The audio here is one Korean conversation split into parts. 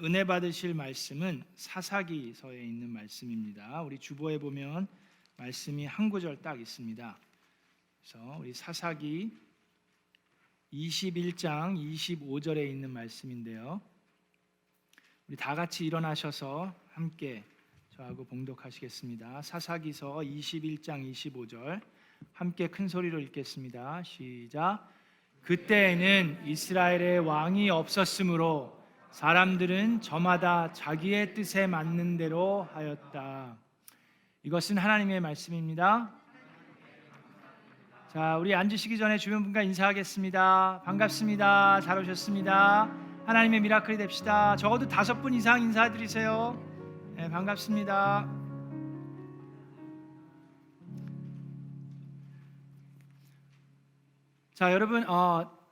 은혜 받으실 말씀은 사사기서에 있는 말씀입니다. 우리 주보에 보면 말씀이 한 구절 딱 있습니다. 그래서 우리 사사기 21장 25절에 있는 말씀인데요. 우리 다 같이 일어나셔서 함께 저하고 봉독하시겠습니다. 사사기서 21장 25절 함께 큰 소리로 읽겠습니다. 시작. 그때에는 이스라엘의 왕이 없었으므로 사람들은 저마다 자기의 뜻에 맞는 대로 하였다. 이것은 하나님의 말씀입니다. 자, 우리 앉으시기 전에 주변 분과 인사하겠습니다. 반갑습니다. 잘 오셨습니다. 하나님의 미라클이 됩시다. 적어도 5분 이상 인사드리세요. 네, 반갑습니다. 자, 여러분,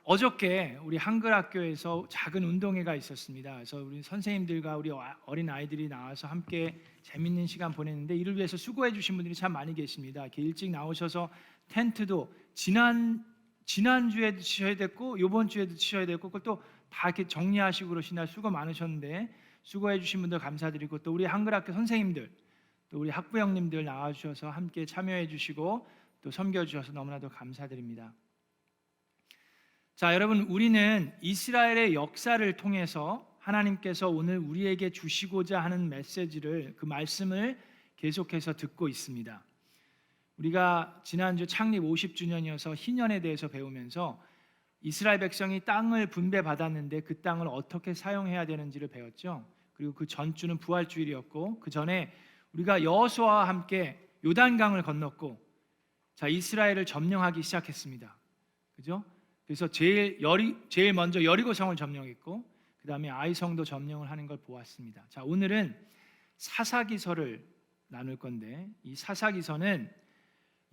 어저께 우리 한글학교에서 작은 운동회가 있었습니다. 그래서 우리 선생님들과 우리 어린 아이들이 나와서 함께 재밌는 시간 보냈는데 이를 위해서 수고해 주신 분들이 참 많이 계십니다. 이렇게 일찍 나오셔서 텐트도 지난주에도 치셔야 됐고 이번 주에도 치셔야 됐고 그걸 또 다 이렇게 정리하시고 그러시나 수고 많으셨는데 수고해 주신 분들 감사드리고 또 우리 한글학교 선생님들 또 우리 학부형님들 나와주셔서 함께 참여해 주시고 또 섬겨주셔서 너무나도 감사드립니다. 자, 여러분, 우리는 이스라엘의 역사를 통해서 하나님께서 오늘 우리에게 주시고자 하는 메시지를, 그 말씀을 계속해서 듣고 있습니다. 우리가 지난주 창립 50주년이어서 희년에 대해서 배우면서 이스라엘 백성이 땅을 분배받았는데 그 땅을 어떻게 사용해야 되는지를 배웠죠. 그리고 그 전주는 부활주일이었고 그 전에 우리가 여호수아와 함께 요단강을 건넜고 자, 이스라엘을 점령하기 시작했습니다. 그죠? 그래서 제일 먼저 여리고성을 점령했고 그 다음에 아이성도 점령을 하는 걸 보았습니다. 자, 오늘은 사사기서를 나눌 건데 이 사사기서는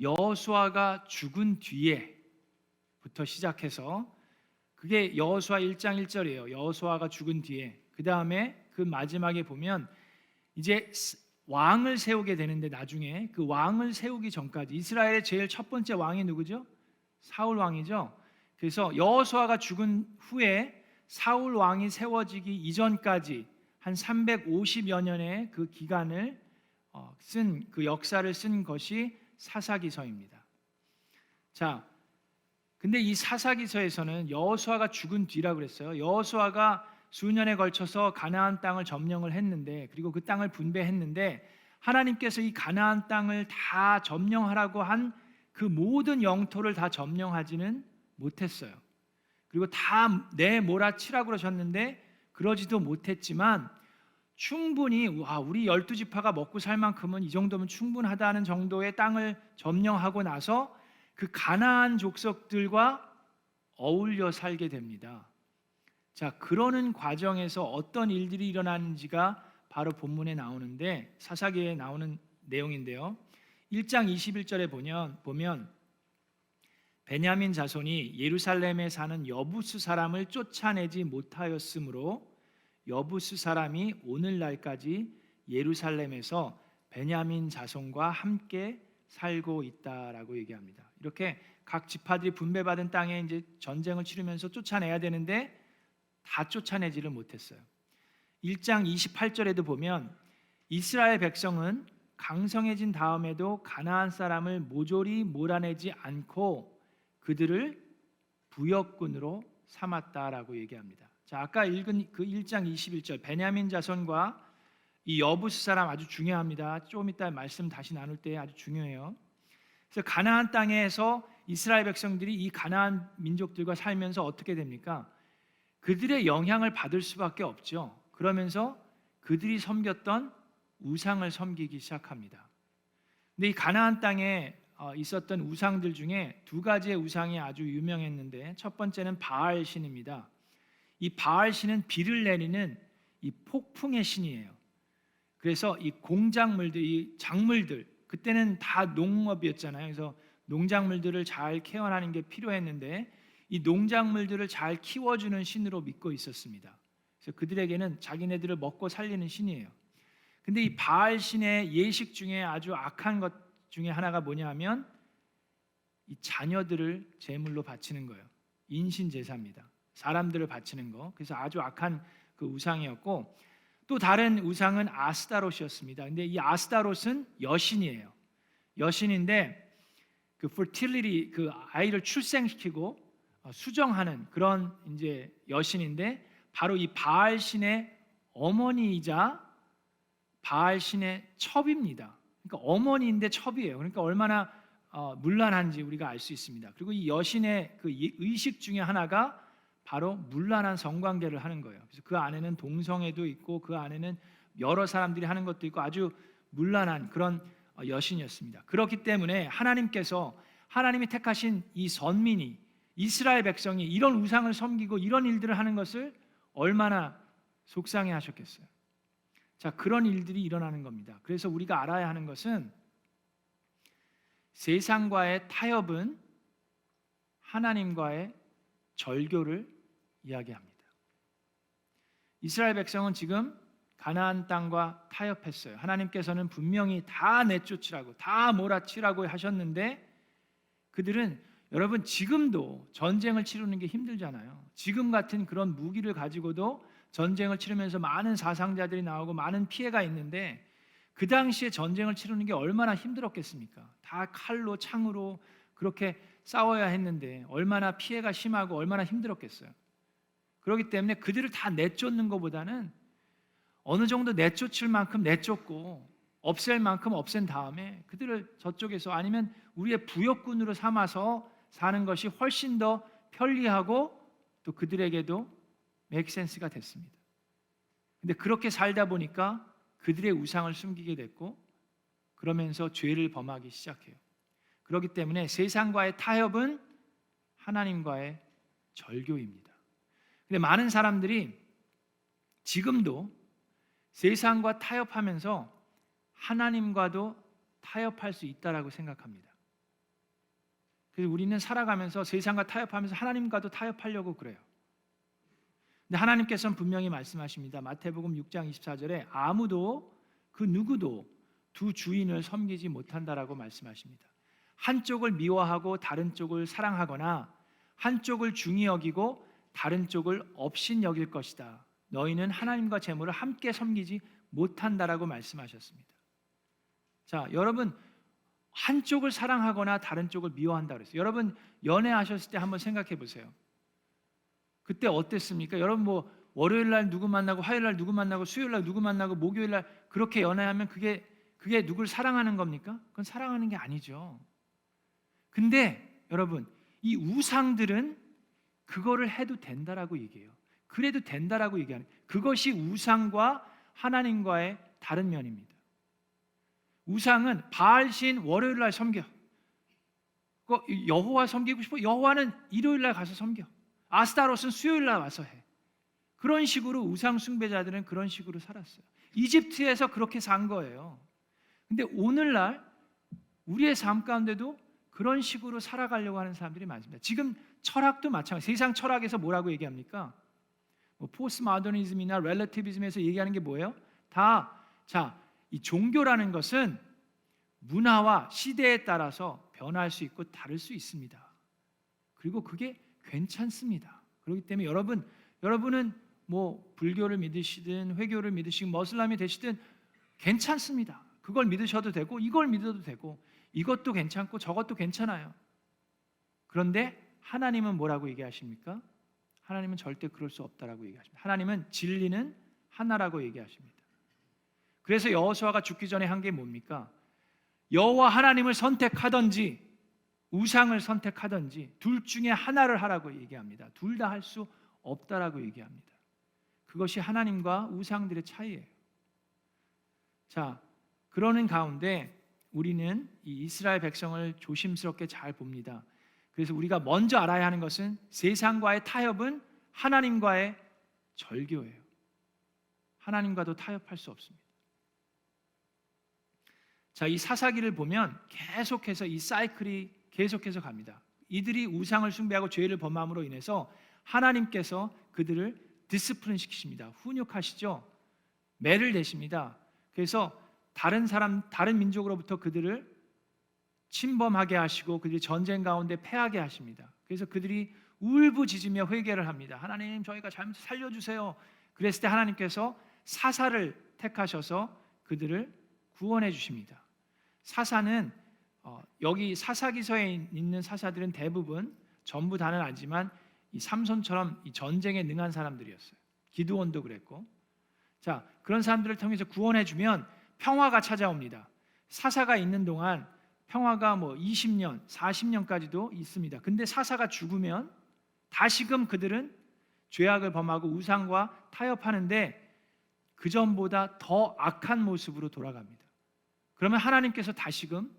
여호수아가 죽은 뒤에부터 시작해서 그게 여호수아 1장 1절이에요. 여호수아가 죽은 뒤에 그 다음에 그 마지막에 보면 이제 왕을 세우게 되는데 나중에 그 왕을 세우기 전까지 이스라엘의 제일 첫 번째 왕이 누구죠? 사울 왕이죠. 그래서 여호수아가 죽은 후에 사울 왕이 세워지기 이전까지 한 350여 년의 그 기간을 그 역사를 쓴 것이 사사기서입니다. 자, 근데 이 사사기서에서는 여호수아가 죽은 뒤라고 그랬어요. 여호수아가 수년에 걸쳐서 가나안 땅을 점령을 했는데 그리고 그 땅을 분배했는데 하나님께서 이 가나안 땅을 다 점령하라고 한 그 모든 영토를 다 점령하지는 못했어요. 그리고 다 내몰아치라고 그러셨는데 그러지도 못했지만 충분히 우리 12지파가 먹고 살 만큼은 이 정도면 충분하다는 정도의 땅을 점령하고 나서 그 가나안 족속들과 어울려 살게 됩니다. 자, 그러는 과정에서 어떤 일들이 일어나는지가 바로 본문에 나오는데 사사기에 나오는 내용인데요. 1장 21절에 보면 베냐민 자손이 예루살렘에 사는 여부스 사람을 쫓아내지 못하였으므로 여부스 사람이 오늘날까지 예루살렘에서 베냐민 자손과 함께 살고 있다라고 얘기합니다. 이렇게 각 지파들이 분배받은 땅에 이제 전쟁을 치르면서 쫓아내야 되는데 다 쫓아내지를 못했어요. 1장 28절에도 보면 이스라엘 백성은 강성해진 다음에도 가나안 사람을 모조리 몰아내지 않고 그들을 부역군으로 삼았다라고 얘기합니다. 자, 아까 읽은 그 1장 21절 베냐민 자손과 이 여부스 사람 아주 중요합니다. 좀 이따 말씀 다시 나눌 때 아주 중요해요. 그래서 가나안 땅에서 이스라엘 백성들이 이 가나안 민족들과 살면서 어떻게 됩니까? 그들의 영향을 받을 수밖에 없죠. 그러면서 그들이 섬겼던 우상을 섬기기 시작합니다. 근데 이 가나안 땅에 있었던 우상들 중에 2가지의 우상이 아주 유명했는데 첫 번째는 바알 신입니다. 이 바알 신은 비를 내리는 이 폭풍의 신이에요. 그래서 이 공작물들, 이 작물들 그때는 다 농업이었잖아요. 그래서 농작물들을 잘 케어하는 게 필요했는데 이 농작물들을 잘 키워주는 신으로 믿고 있었습니다. 그래서 그들에게는 자기네들을 먹고 살리는 신이에요. 근데 이 바알 신의 예식 중에 아주 악한 것 중에 하나가 뭐냐면 이 자녀들을 제물로 바치는 거예요. 인신 제사입니다. 사람들을 바치는 거. 그래서 아주 악한 그 우상이었고 또 다른 우상은 아스타롯이었습니다. 근데 이 아스타롯은 여신이에요. 여신인데 그 fertility, 그 아이를 출생시키고 수정하는 그런 이제 여신인데, 바로 이 바알 신의 어머니이자 바알 신의 첩입니다. 그러니까 어머니인데 첩이에요. 그러니까 얼마나 문란한지 우리가 알 수 있습니다. 그리고 이 여신의 그 의식 중에 하나가 바로 문란한 성관계를 하는 거예요. 그래서 그 안에는 동성애도 있고 그 안에는 여러 사람들이 하는 것도 있고 아주 문란한 그런 여신이었습니다. 그렇기 때문에 하나님께서, 하나님이 택하신 이 선민이, 이스라엘 백성이 이런 우상을 섬기고 이런 일들을 하는 것을 얼마나 속상해 하셨겠어요. 자, 그런 일들이 일어나는 겁니다. 그래서 우리가 알아야 하는 것은 세상과의 타협은 하나님과의 절교를 이야기합니다. 이스라엘 백성은 지금 가나안 땅과 타협했어요. 하나님께서는 분명히 다 내쫓으라고, 다 몰아치라고 하셨는데, 그들은, 여러분, 지금도 전쟁을 치르는 게 힘들잖아요. 지금 같은 그런 무기를 가지고도 전쟁을 치르면서 많은 사상자들이 나오고 많은 피해가 있는데, 그 당시에 전쟁을 치르는 게 얼마나 힘들었겠습니까? 다 칼로, 창으로 그렇게 싸워야 했는데 얼마나 피해가 심하고 얼마나 힘들었겠어요. 그렇기 때문에 그들을 다 내쫓는 것보다는 어느 정도 내쫓을 만큼 내쫓고 없앨 만큼 없앤 다음에 그들을 저쪽에서, 아니면 우리의 부역군으로 삼아서 사는 것이 훨씬 더 편리하고 또 그들에게도 맥센스가 됐습니다. 근데 그렇게 살다 보니까 그들의 우상을 숨기게 됐고, 그러면서 죄를 범하기 시작해요. 그렇기 때문에 세상과의 타협은 하나님과의 절교입니다. 근데 많은 사람들이 지금도 세상과 타협하면서 하나님과도 타협할 수 있다라고 생각합니다. 그래서 우리는 살아가면서 세상과 타협하면서 하나님과도 타협하려고 그래요. 근데 하나님께서는 분명히 말씀하십니다. 마태복음 6장 24절에 아무도, 그 누구도 두 주인을 섬기지 못한다라고 말씀하십니다. 한쪽을 미워하고 다른 쪽을 사랑하거나 한쪽을 중히 여기고 다른 쪽을 업신 여길 것이다. 너희는 하나님과 재물을 함께 섬기지 못한다라고 말씀하셨습니다. 자, 여러분, 한쪽을 사랑하거나 다른 쪽을 미워한다 그랬어요. 여러분, 연애하셨을 때 한번 생각해 보세요. 그때 어땠습니까? 여러분, 뭐 월요일 날 누구 만나고 화요일 날 누구 만나고 수요일 날 누구 만나고 목요일 날 그렇게 연애하면 그게 누굴 사랑하는 겁니까? 그건 사랑하는 게 아니죠. 근데 여러분, 이 우상들은 그거를 해도 된다라고 얘기해요. 그래도 된다라고 얘기하는, 그것이 우상과 하나님과의 다른 면입니다. 우상은 바알신 월요일 날 섬겨. 여호와 섬기고 싶어? 여호와는 일요일 날 가서 섬겨. 아스타롯은 수요일 날 와서 해. 그런 식으로 우상 숭배자들은 그런 식으로 살았어요. 이집트에서 그렇게 산 거예요. 근데 오늘날 우리의 삶 가운데도 그런 식으로 살아가려고 하는 사람들이 많습니다. 지금 철학도 마찬가지. 세상 철학에서 뭐라고 얘기합니까? 뭐 포스트 모더니즘이나 relativism에서 얘기하는 게 뭐예요? 이 종교라는 것은 문화와 시대에 따라서 변할 수 있고 다를 수 있습니다. 그리고 그게 괜찮습니다. 그렇기 때문에 여러분은 뭐 불교를 믿으시든 회교를 믿으시든 머슬람이 되시든 괜찮습니다. 그걸 믿으셔도 되고 이걸 믿어도 되고 이것도 괜찮고 저것도 괜찮아요. 그런데 하나님은 뭐라고 얘기하십니까? 하나님은 절대 그럴 수 없다라고 얘기하십니다. 하나님은 진리는 하나라고 얘기하십니다. 그래서 여호수아가 죽기 전에 한 게 뭡니까? 여호와 하나님을 선택하든지 우상을 선택하든지 둘 중에 하나를 하라고 얘기합니다. 둘 다 할 수 없다라고 얘기합니다. 그것이 하나님과 우상들의 차이예요. 자, 그러는 가운데 우리는 이 이스라엘 백성을 조심스럽게 잘 봅니다. 그래서 우리가 먼저 알아야 하는 것은 세상과의 타협은 하나님과의 절교예요. 하나님과도 타협할 수 없습니다. 자, 이 사사기를 보면 계속해서 이 사이클이 계속해서 갑니다. 이들이 우상을 숭배하고 죄를 범함으로 인해서 하나님께서 그들을 디스플린 시키십니다. 훈육하시죠. 매를 내십니다. 그래서 다른 민족으로부터 그들을 침범하게 하시고 그들이 전쟁 가운데 패하게 하십니다. 그래서 그들이 울부짖으며 회개를 합니다. 하나님, 저희가 잘못 살려주세요. 그랬을 때 하나님께서 사사를 택하셔서 그들을 구원해 주십니다. 사사는 여기 사사기서에 있는 사사들은 대부분 전부 다는 아니지만 이 삼손처럼 이 전쟁에 능한 사람들이었어요. 기드온도 그랬고, 자 그런 사람들을 통해서 구원해 주면 평화가 찾아옵니다. 사사가 있는 동안 평화가 뭐 20년, 40년까지도 있습니다. 근데 사사가 죽으면 다시금 그들은 죄악을 범하고 우상과 타협하는데 그 전보다 더 악한 모습으로 돌아갑니다. 그러면 하나님께서 다시금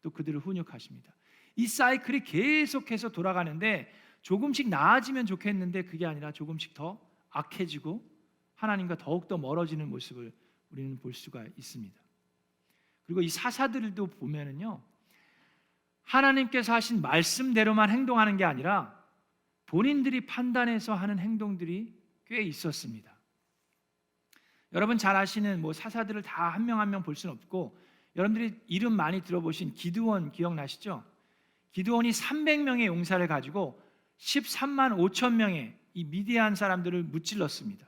또 그들을 훈육하십니다. 이 사이클이 계속해서 돌아가는데 조금씩 나아지면 좋겠는데 그게 아니라 조금씩 더 악해지고 하나님과 더욱더 멀어지는 모습을 우리는 볼 수가 있습니다. 그리고 이 사사들도 보면은요, 하나님께서 하신 말씀대로만 행동하는 게 아니라 본인들이 판단해서 하는 행동들이 꽤 있었습니다. 여러분 잘 아시는 뭐 사사들을 다 한 명 한 명 볼 수는 없고, 여러분들이 이름 많이 들어보신 기드온 기억나시죠? 기드온이 300명의 용사를 가지고 13만 5천 명의 이 미디안 사람들을 무찔렀습니다.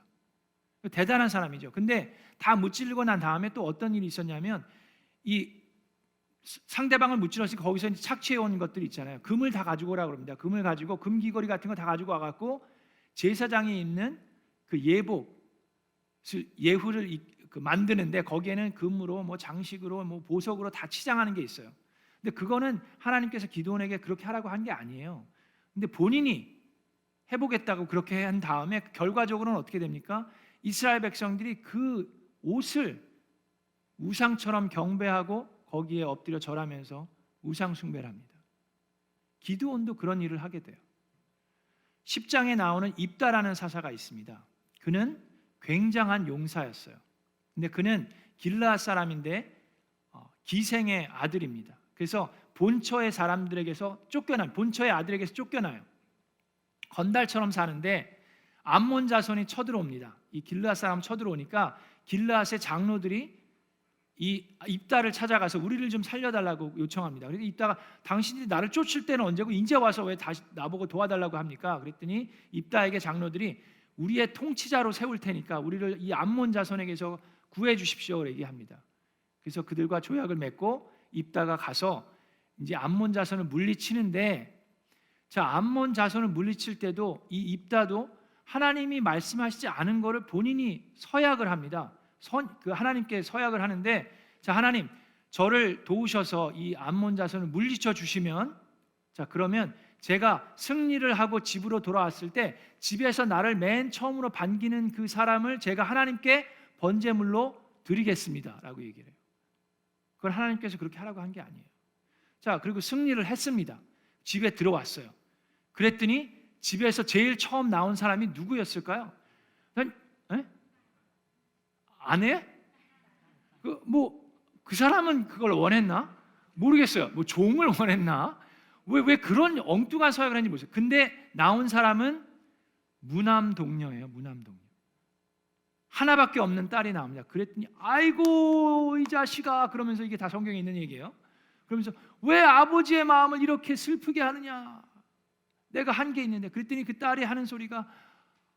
대단한 사람이죠. 근데 다 무찔르고 난 다음에 또 어떤 일이 있었냐면, 이 상대방을 무찔렀으니까 거기서 이제 착취해 온 것들이 있잖아요. 금을 다 가지고 오라고 합니다. 금을 가지고 금 귀걸이 같은 거 다 가지고 와갖고 제사장이 입는 그 예복, 예후를 만드는데 거기에는 금으로 뭐 장식으로 뭐 보석으로 다 치장하는 게 있어요. 근데 그거는 하나님께서 기드온에게 그렇게 하라고 한 게 아니에요. 근데 본인이 해보겠다고 그렇게 한 다음에 결과적으로는 어떻게 됩니까? 이스라엘 백성들이 그 옷을 우상처럼 경배하고 거기에 엎드려 절하면서 우상 숭배를 합니다. 기드온도 그런 일을 하게 돼요. 10장에 나오는 입다라는 사사가 있습니다. 그는 굉장한 용사였어요. 근데 그는 길르앗 사람인데 기생의 아들입니다. 그래서 본처의 사람들에게서 쫓겨나요. 본처의 아들에게서 쫓겨나요. 건달처럼 사는데 암몬 자손이 쳐들어옵니다. 이 길르앗 사람 쳐들어오니까 길르앗의 장로들이 이 입다를 찾아가서 우리를 좀 살려달라고 요청합니다. 그래서 입다가 당신들이 나를 쫓을 때는 언제고 이제 와서 왜 다시 나보고 도와달라고 합니까? 그랬더니 입다에게 장로들이 우리의 통치자로 세울 테니까 우리를 이 암몬 자손에게서 구해 주십시오 얘기합니다. 그래서 그들과 조약을 맺고 입다가 가서 이제 암몬 자손을 물리치는데, 자 암몬 자손을 물리칠 때도 이 입다도 하나님이 말씀하시지 않은 것을 본인이 서약을 합니다. 그 하나님께 서약을 하는데, 자 하나님 저를 도우셔서 이 암몬 자손을 물리쳐 주시면, 자 그러면 제가 승리를 하고 집으로 돌아왔을 때 집에서 나를 맨 처음으로 반기는 그 사람을 제가 하나님께 번제물로 드리겠습니다 라고 얘기를 해요. 그걸 하나님께서 그렇게 하라고 한 게 아니에요. 자 그리고 승리를 했습니다. 집에 들어왔어요. 그랬더니 집에서 제일 처음 나온 사람이 누구였을까요? 아내? 그 사람은 그걸 원했나? 모르겠어요. 뭐 종을 원했나? 왜 그런 엉뚱한 서약을 했는지 모르겠어요. 근데 나온 사람은 무남동녀예요. 무남동녀. 하나밖에 없는 딸이 나옵니다. 그랬더니 아이고 이 자식아, 그러면서 이게 다 성경에 있는 얘기예요. 그러면서 왜 아버지의 마음을 이렇게 슬프게 하느냐? 내가 한 게 있는데. 그랬더니 그 딸이 하는 소리가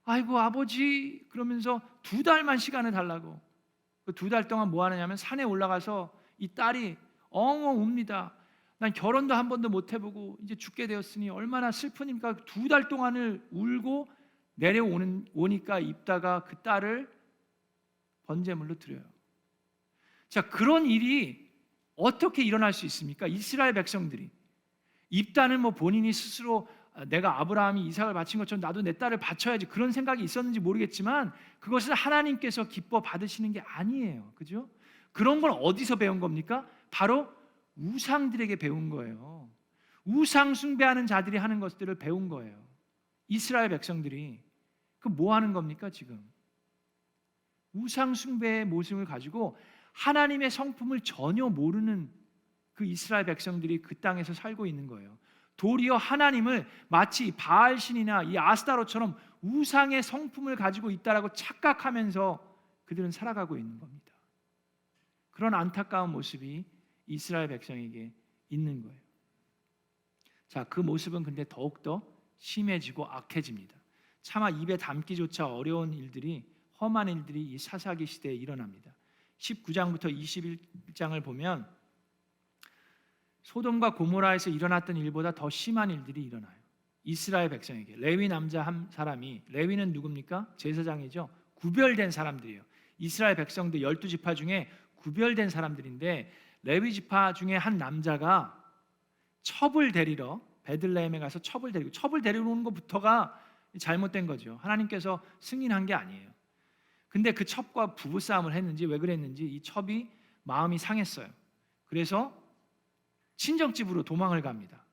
아이고 아버지, 그러면서 2달만 시간을 달라고. 그 2달 동안 뭐 하느냐면 산에 올라가서 이 딸이 엉엉 웁니다. 난 결혼도 한 번도 못 해보고 이제 죽게 되었으니 얼마나 슬프니까. 2달 동안을 울고 내려오니까 입다가 그 딸을 번제물로 드려요. 자 그런 일이 어떻게 일어날 수 있습니까? 이스라엘 백성들이, 입다는 뭐 본인이 스스로 내가 아브라함이 이삭을 바친 것처럼 나도 내 딸을 바쳐야지 그런 생각이 있었는지 모르겠지만 그것을 하나님께서 기뻐 받으시는 게 아니에요. 그죠? 그런 걸 어디서 배운 겁니까? 바로 우상들에게 배운 거예요. 우상 숭배하는 자들이 하는 것들을 배운 거예요. 이스라엘 백성들이. 그 뭐 하는 겁니까 지금? 우상 숭배의 모습을 가지고 하나님의 성품을 전혀 모르는 그 이스라엘 백성들이 그 땅에서 살고 있는 거예요. 도리어 하나님을 마치 바알신이나 이 아스타로처럼 우상의 성품을 가지고 있다라고 착각하면서 그들은 살아가고 있는 겁니다. 그런 안타까운 모습이 이스라엘 백성에게 있는 거예요. 자, 그 모습은 근데 더욱더 심해지고 악해집니다. 차마 입에 담기조차 어려운 일들이 험한 일들이 이 사사기 시대에 일어납니다. 19장부터 21장을 보면 소돔과 고모라에서 일어났던 일보다 더 심한 일들이 일어나요. 이스라엘 백성에게 레위 남자 한 사람이, 레위는 누굽니까? 제사장이죠. 구별된 사람들이에요. 이스라엘 백성들 12지파 중에 구별된 사람들인데 레위 지파 중에 한 남자가 첩을 데리러 베들레헴에 가서 첩을 데리러 오는 것부터가 잘못된 거죠. 하나님께서 승인한 게 아니에요. 근데 그 첩과 부부싸움을 했는지 왜 그랬는지 이 첩이 마음이 상했어요. 그래서 친정집으로 도망을 갑니다.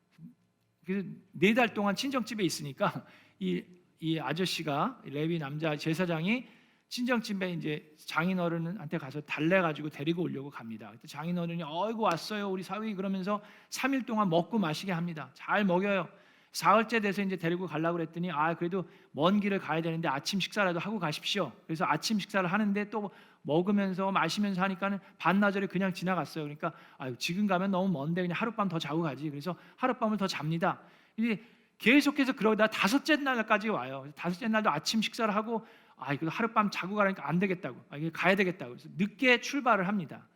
그래서 4달 동안 친정집에 있으니까 이 아저씨가, 레위 남자 제사장이 친정집에 이제 장인어른한테 가서 달래가지고 데리고 오려고 갑니다. 그때 장인어른이 어이구 왔어요 우리 사위, 그러면서 3일 동안 먹고 마시게 합니다. 잘 먹여요. 사흘째 돼서 이제 데리고 가려고 그랬더니 그래도 먼 길을 가야 되는데 아침 식사라도 하고 가십시오. 그래서 아침 식사를 하는데 또 먹으면서 마시면서 하니까는 반나절이 그냥 지나갔어요. 그러니까 지금 가면 너무 먼데 그냥 하룻밤 더 자고 가지. 그래서 하룻밤을 더 잡니다. 이제 계속해서 그러다 5째 날까지 와요. 5째 날도 아침 식사를 하고 이거 하룻밤 자고 가라니까 안 되겠다고, 이게 가야 되겠다고. 그래서 늦게 출발을 합니다.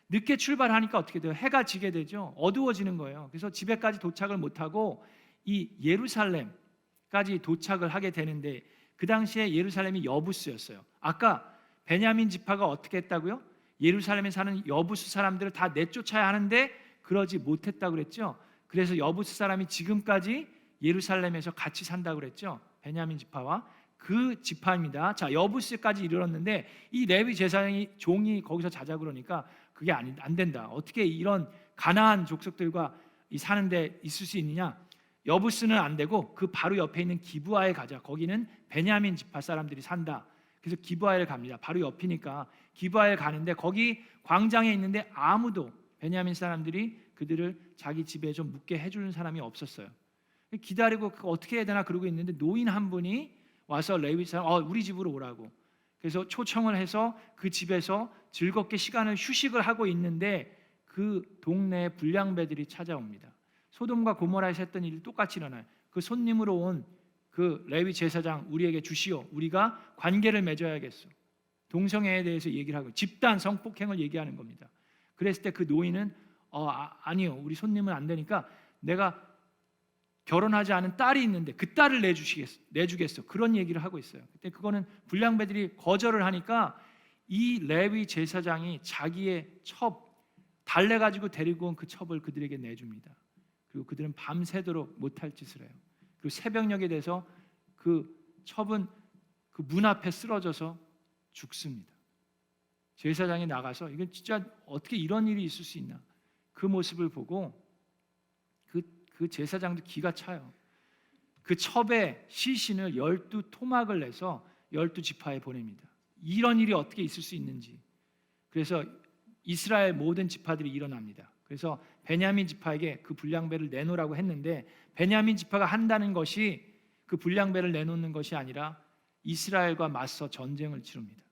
늦게 출발하니까 어떻게 돼요? 해가 지게 되죠. 어두워지는 거예요. 그래서 집에까지 도착을 못하고 이 예루살렘까지 도착을 하게 되는데, 그 당시에 예루살렘이 여부수였어요. 아까 베냐민 지파가 어떻게 했다고요? 예루살렘에 사는 여부수 사람들을 다 내쫓아야 하는데 그러지 못했다고 그랬죠. 그래서 여부수 사람이 지금까지 예루살렘에서 같이 산다고 그랬죠. 베냐민 지파와 그 지파입니다. 자, 여부수까지 이르렀는데 이 레위 제사장이 종이 거기서 자자 그러니까 그게 안 된다. 어떻게 이런 가나안 족속들과 사는데 있을 수 있느냐? 여부스는 안 되고 그 바로 옆에 있는 기브아에 가자. 거기는 베냐민 지파 사람들이 산다. 그래서 기브아에 갑니다. 바로 옆이니까 기브아에 가는데 거기 광장에 있는데 아무도 베냐민 사람들이 그들을 자기 집에 좀 묵게 해주는 사람이 없었어요. 기다리고 어떻게 해야 되나 그러고 있는데 노인 한 분이 와서 레위 사람 우리 집으로 오라고. 그래서 초청을 해서 그 집에서 즐겁게 휴식을 하고 있는데 그 동네에 불량배들이 찾아옵니다. 소돔과 고모라에서 했던 일이 똑같이 일어나요. 그 손님으로 온 그 레위 제사장 우리에게 주시오. 우리가 관계를 맺어야겠어. 동성애에 대해서 얘기를 하고 집단 성폭행을 얘기하는 겁니다. 그랬을 때 그 노인은 아니요. 우리 손님은 안 되니까 내가 결혼하지 않은 딸이 있는데 그 딸을 내주겠어. 그런 얘기를 하고 있어요. 그때 그거는 불량배들이 거절을 하니까 이 레위 제사장이 자기의 첩 달래가지고 데리고 온 그 첩을 그들에게 내줍니다. 그리고 그들은 밤새도록 못할 짓을 해요. 그리고 새벽녘에 돼서 그 첩은 그 문 앞에 쓰러져서 죽습니다. 제사장이 나가서 이건 진짜 어떻게 이런 일이 있을 수 있나? 그 모습을 보고 그 제사장도 기가 차요. 그 첩의 시신을 12토막을 내서 12지파에 보냅니다. 이런 일이 어떻게 있을 수 있는지. 그래서 이스라엘 모든 지파들이 일어납니다. 그래서 베냐민 지파에게 그 불량배를 내놓으라고 했는데 베냐민 지파가 한다는 것이 그 불량배를 내놓는 것이 아니라 이스라엘과 맞서 전쟁을 치릅니다.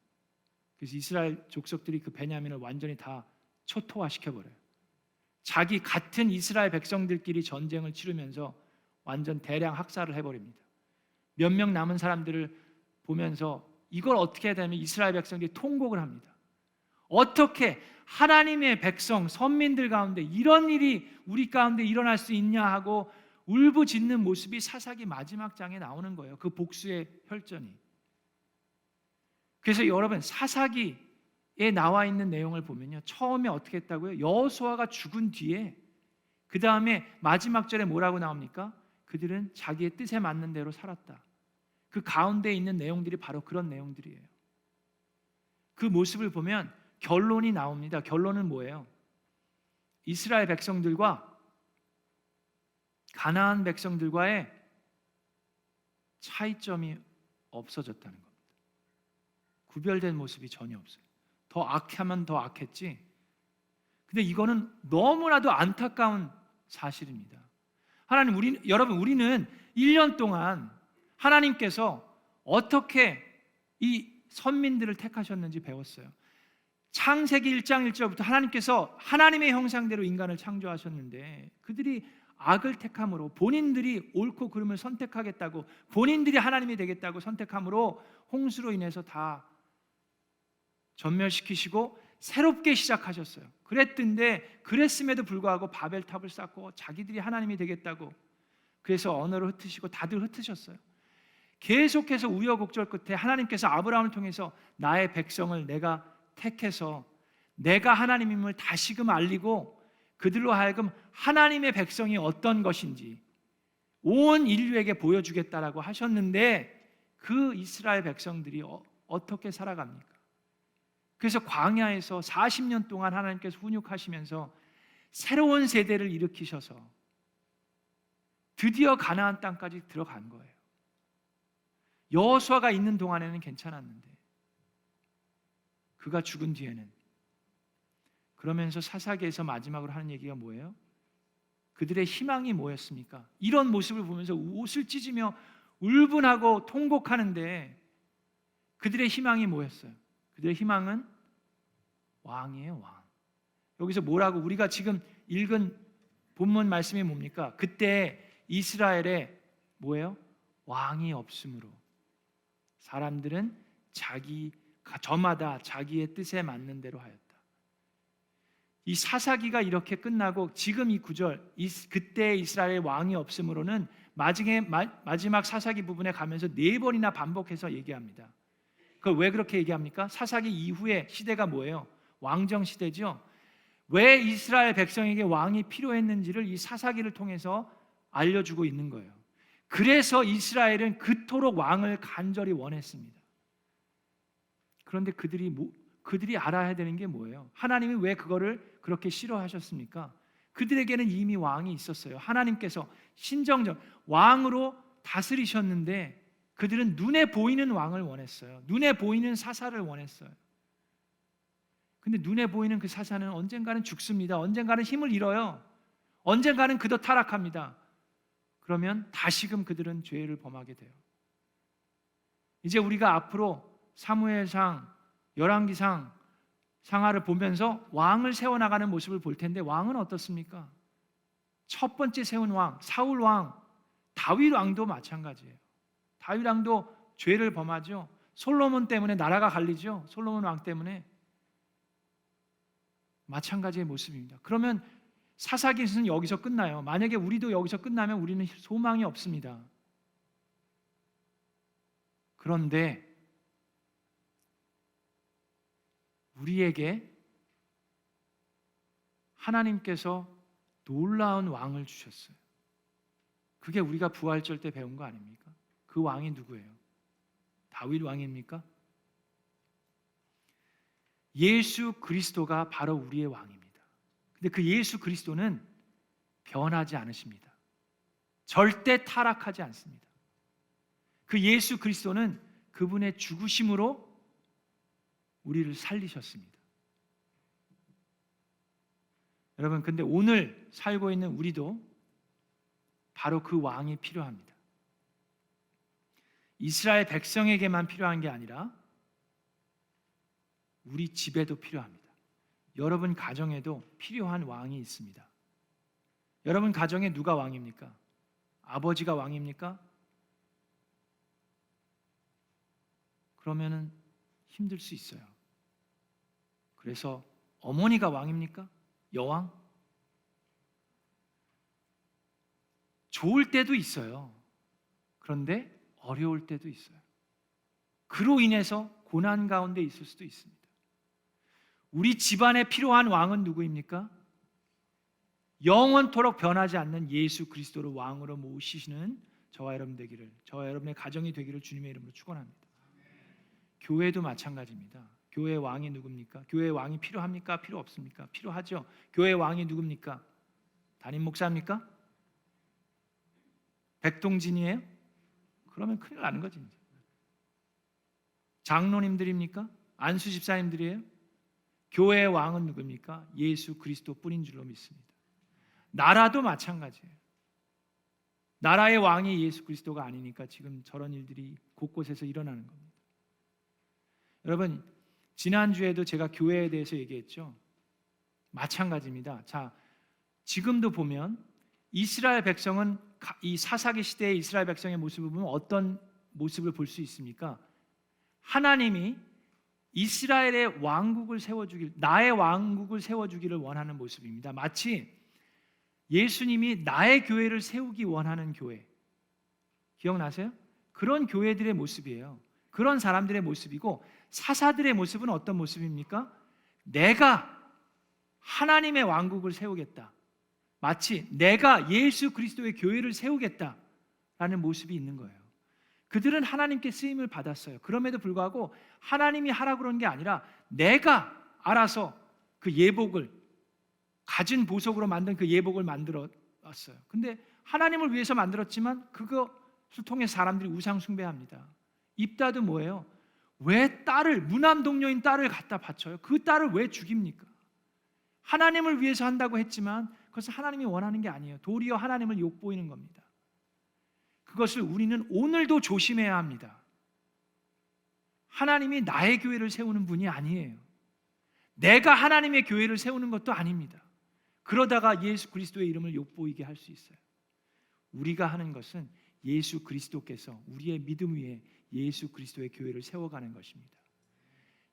그래서 이스라엘 족속들이 그 베냐민을 완전히 다 초토화시켜버려요. 자기 같은 이스라엘 백성들끼리 전쟁을 치르면서 완전 대량 학살을 해버립니다. 몇 명 남은 사람들을 보면서 이걸 어떻게 해야 되냐면 이스라엘 백성들이 통곡을 합니다. 어떻게 하나님의 백성, 선민들 가운데 이런 일이 우리 가운데 일어날 수 있냐 하고 울부짖는 모습이 사사기 마지막 장에 나오는 거예요. 그 복수의 혈전이. 그래서 여러분 사사기에 나와 있는 내용을 보면요, 처음에 어떻게 했다고요? 여호수아가 죽은 뒤에 그 다음에 마지막 절에 뭐라고 나옵니까? 그들은 자기의 뜻에 맞는 대로 살았다. 그 가운데 있는 내용들이 바로 그런 내용들이에요. 그 모습을 보면 결론이 나옵니다. 결론은 뭐예요? 이스라엘 백성들과 가나안 백성들과의 차이점이 없어졌다는 겁니다. 구별된 모습이 전혀 없어요. 더 악하면 더 악했지. 근데 이거는 너무나도 안타까운 사실입니다. 여러분 우리는 1년 동안 하나님께서 어떻게 이 선민들을 택하셨는지 배웠어요. 창세기 1장 1절부터 하나님께서 하나님의 형상대로 인간을 창조하셨는데 그들이 악을 택함으로 본인들이 옳고 그름을 선택하겠다고 본인들이 하나님이 되겠다고 선택함으로 홍수로 인해서 다 전멸시키시고 새롭게 시작하셨어요. 그랬음에도 불구하고 바벨탑을 쌓고 자기들이 하나님이 되겠다고 그래서 언어를 흩으시고 다들 흩으셨어요. 계속해서 우여곡절 끝에 하나님께서 아브라함을 통해서 나의 백성을 내가 택해서 내가 하나님임을 다시금 알리고 그들로 하여금 하나님의 백성이 어떤 것인지 온 인류에게 보여주겠다라고 하셨는데 그 이스라엘 백성들이 어떻게 살아갑니까? 그래서 광야에서 40년 동안 하나님께서 훈육하시면서 새로운 세대를 일으키셔서 드디어 가나안 땅까지 들어간 거예요. 여호수아가 있는 동안에는 괜찮았는데 그가 죽은 뒤에는 그러면서 사사기에서 마지막으로 하는 얘기가 뭐예요? 그들의 희망이 뭐였습니까? 이런 모습을 보면서 옷을 찢으며 울분하고 통곡하는데 그들의 희망이 뭐였어요? 그들의 희망은 왕이에요, 왕. 여기서 뭐라고 우리가 지금 읽은 본문 말씀이 뭡니까? 그때 이스라엘에 뭐예요? 왕이 없으므로 사람들은 저마다 자기의 뜻에 맞는 대로 하였다. 이 사사기가 이렇게 끝나고 지금 이 구절 그때 이스라엘의 왕이 없으므로는 마지막 사사기 부분에 가면서 4번이나 반복해서 얘기합니다. 그걸 왜 그렇게 얘기합니까? 사사기 이후의 시대가 뭐예요? 왕정 시대죠. 왜 이스라엘 백성에게 왕이 필요했는지를 이 사사기를 통해서 알려주고 있는 거예요. 그래서 이스라엘은 그토록 왕을 간절히 원했습니다. 그런데 그들이 알아야 되는 게 뭐예요? 하나님이 왜 그거를 그렇게 싫어하셨습니까? 그들에게는 이미 왕이 있었어요. 하나님께서 신정적 왕으로 다스리셨는데 그들은 눈에 보이는 왕을 원했어요. 눈에 보이는 사사를 원했어요. 근데 눈에 보이는 그 사사는 언젠가는 죽습니다. 언젠가는 힘을 잃어요. 언젠가는 그도 타락합니다. 그러면 다시금 그들은 죄를 범하게 돼요. 이제 우리가 앞으로 사무엘상, 열왕기상, 상하를 보면서 왕을 세워나가는 모습을 볼 텐데 왕은 어떻습니까? 첫 번째 세운 왕, 사울 왕, 다윗 왕도 마찬가지예요. 다윗 왕도 죄를 범하죠. 솔로몬 때문에 나라가 갈리죠. 솔로몬 왕 때문에 마찬가지의 모습입니다. 그러면 사사기는 여기서 끝나요. 만약에 우리도 여기서 끝나면 우리는 소망이 없습니다. 그런데 우리에게 하나님께서 놀라운 왕을 주셨어요. 그게 우리가 부활절 때 배운 거 아닙니까? 그 왕이 누구예요? 다윗 왕입니까? 예수 그리스도가 바로 우리의 왕입니다. 근데 그 예수 그리스도는 변하지 않으십니다. 절대 타락하지 않습니다. 그 예수 그리스도는 그분의 죽으심으로 우리를 살리셨습니다. 여러분, 근데 오늘 살고 있는 우리도 바로 그 왕이 필요합니다. 이스라엘 백성에게만 필요한 게 아니라 우리 집에도 필요합니다. 여러분 가정에도 필요한 왕이 있습니다. 여러분 가정에 누가 왕입니까? 아버지가 왕입니까? 그러면은 힘들 수 있어요. 그래서 어머니가 왕입니까? 여왕? 좋을 때도 있어요. 그런데 어려울 때도 있어요. 그로 인해서 고난 가운데 있을 수도 있습니다. 우리 집안에 필요한 왕은 누구입니까? 영원토록 변하지 않는 예수 그리스도를 왕으로 모시시는 저와 여러분 되기를, 저와 여러분의 가정이 되기를 주님의 이름으로 축원합니다. 교회도 마찬가지입니다. 교회 왕이 누굽니까? 교회 왕이 필요합니까? 필요 없습니까? 필요하죠. 교회 왕이 누굽니까? 담임 목사입니까? 백동진이에요? 그러면 큰일 나는 거지. 이제. 장로님들입니까? 안수 집사님들이에요? 교회의 왕은 누굽니까? 예수 그리스도 뿐인 줄로 믿습니다. 나라도 마찬가지예요. 나라의 왕이 예수 그리스도가 아니니까 지금 저런 일들이 곳곳에서 일어나는 겁니다. 여러분, 지난주에도 제가 교회에 대해서 얘기했죠. 마찬가지입니다. 자, 지금도 보면 이스라엘 백성은 이 사사기 시대의 이스라엘 백성의 모습을 보면 어떤 모습을 볼 수 있습니까? 하나님이 이스라엘의 왕국을 세워주길, 나의 왕국을 세워주기를 원하는 모습입니다. 마치 예수님이 나의 교회를 세우기 원하는 교회, 기억나세요? 그런 교회들의 모습이에요. 그런 사람들의 모습이고, 사사들의 모습은 어떤 모습입니까? 내가 하나님의 왕국을 세우겠다, 마치 내가 예수 그리스도의 교회를 세우겠다라는 모습이 있는 거예요. 그들은 하나님께 쓰임을 받았어요. 그럼에도 불구하고 하나님이 하라고 그런 게 아니라 내가 알아서 그 예복을, 가진 보석으로 만든 그 예복을 만들어 왔어요. 근데 하나님을 위해서 만들었지만 그것을 통해 사람들이 우상 숭배합니다. 입다도 뭐예요? 왜 딸을, 무남 동료인 딸을 갖다 바쳐요? 그 딸을 왜 죽입니까? 하나님을 위해서 한다고 했지만 그것은 하나님이 원하는 게 아니에요. 도리어 하나님을 욕보이는 겁니다. 그것을 우리는 오늘도 조심해야 합니다. 하나님이 나의 교회를 세우는 분이 아니에요. 내가 하나님의 교회를 세우는 것도 아닙니다. 그러다가 예수 그리스도의 이름을 욕보이게 할 수 있어요. 우리가 하는 것은 예수 그리스도께서 우리의 믿음 위에 예수 그리스도의 교회를 세워가는 것입니다.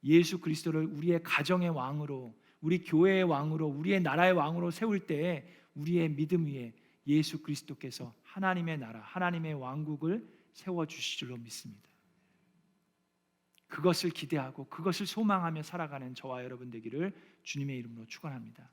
예수 그리스도를 우리의 가정의 왕으로, 우리 교회의 왕으로, 우리의 나라의 왕으로 세울 때에 우리의 믿음 위에 예수 그리스도께서 하나님의 나라, 하나님의 왕국을 세워주실 줄로 믿습니다. 그것을 기대하고 그것을 소망하며 살아가는 저와 여러분 되기를 주님의 이름으로 축원합니다.